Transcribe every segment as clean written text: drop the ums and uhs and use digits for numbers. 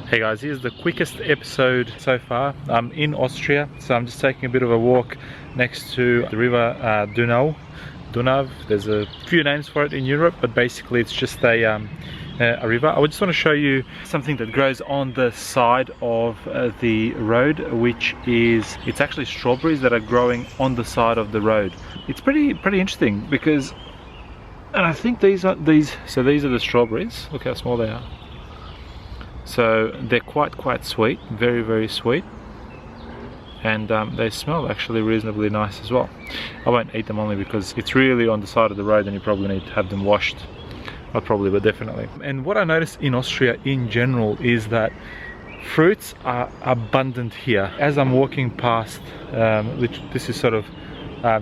Hey guys, here's the quickest episode so far. I'm in Austria, so I'm just taking a bit of a walk next to the river Dunau. There's a few names for it in Europe, but basically it's just a river. I just want to show you something that grows on the side of the road, which is, it's actually strawberries that are growing on the side of the road. It's pretty interesting because, and I think these are the strawberries. Look how small they are. So they're quite sweet, very sweet, and they smell actually reasonably nice as well. I won't eat them only because it's really on the side of the road and you probably need to have them washed. Not probably, but definitely. And what I noticed in Austria in general is that fruits are abundant here. As I'm walking past, which this is sort of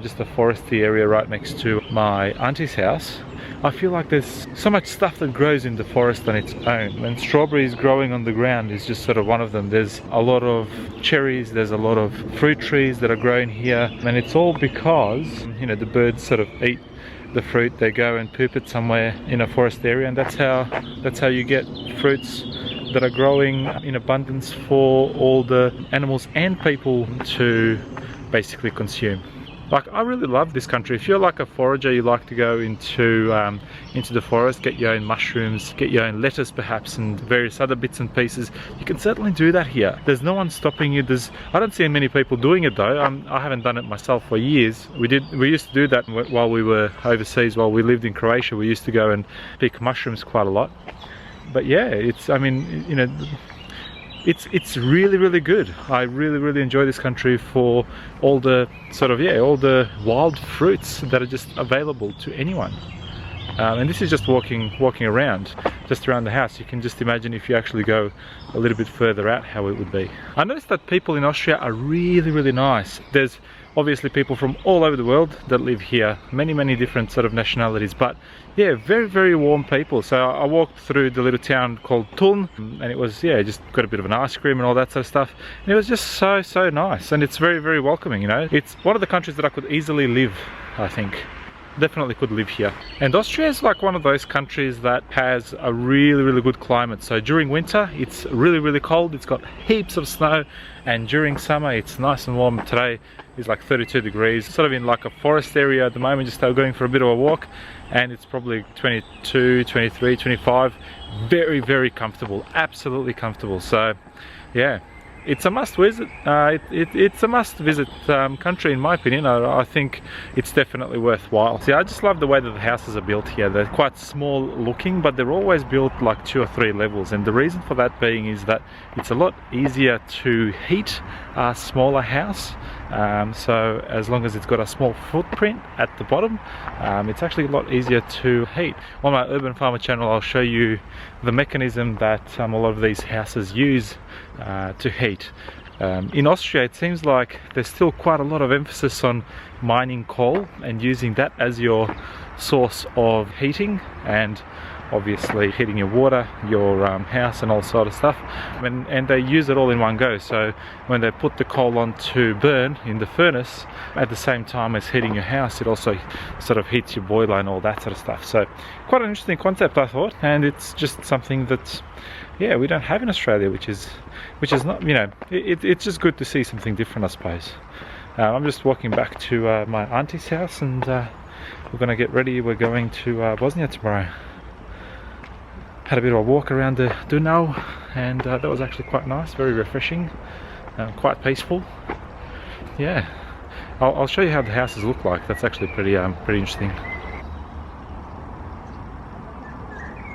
just a foresty area right next to my auntie's house, I feel like there's so much stuff that grows in the forest on its own, and strawberries growing on the ground is just sort of one of them. There's a lot of cherries, there's a lot of fruit trees that are grown here, and it's all because, you know, the birds sort of eat the fruit, they go and poop it somewhere in a forest area, and that's how you get fruits that are growing in abundance for all the animals and people to basically consume. Like, I really love this country. If you're like a forager, you like to go into the forest, get your own mushrooms, get your own lettuce perhaps, and various other bits and pieces, you can certainly do that here. There's no one stopping you. I don't see many people doing it though. I haven't done it myself for years. We used to do that while we were overseas, while we lived in Croatia. We used to go and pick mushrooms quite a lot. But yeah, I mean, you know, it's really good. I really enjoy this country for all the sort of, yeah, all the wild fruits that are just available to anyone. And this is just walking around, just around the house. You can just imagine if you actually go a little bit further out how it would be. I noticed that people in Austria are really nice. There's obviously people from all over the world that live here, many different sort of nationalities, but yeah, very warm people. So I walked through the little town called Tulln, and it was, yeah, just got a bit of an ice cream and all that sort of stuff, and it was just so nice, and it's very welcoming, you know. It's one of the countries that I could easily live, I think. Definitely could live here. And Austria is like one of those countries that has a really good climate. So during winter it's really cold, it's got heaps of snow, and during summer it's nice and warm. Today is like 32 degrees, sort of in like a forest area at the moment, just going for a bit of a walk, and it's probably 22, 23, 25. Very comfortable, absolutely comfortable. So yeah, it's a must visit. It's a must visit country in my opinion. I think it's definitely worthwhile. See, I just love the way that the houses are built here. They're quite small looking, but they're always built like 2 or 3 levels, and the reason for that being is that it's a lot easier to heat a smaller house. So as long as it's got a small footprint at the bottom, it's actually a lot easier to heat. On my Urban Farmer channel I'll show you the mechanism that a lot of these houses use to heat. In Austria it seems like there's still quite a lot of emphasis on mining coal and using that as your source of heating, and obviously heating your water, your house and all sort of stuff, and they use it all in one go. So when they put the coal on to burn in the furnace at the same time as heating your house, it also sort of heats your boiler and all that sort of stuff. So quite an interesting concept, I thought, and it's just something that, yeah, we don't have in Australia, which is not, you know, it's just good to see something different, I suppose. I'm just walking back to my auntie's house, and we're gonna get ready. We're going to Bosnia tomorrow. Had a bit of a walk around the Dunau, and that was actually quite nice, very refreshing, quite peaceful. Yeah, I'll show you how the houses look like. That's actually pretty interesting.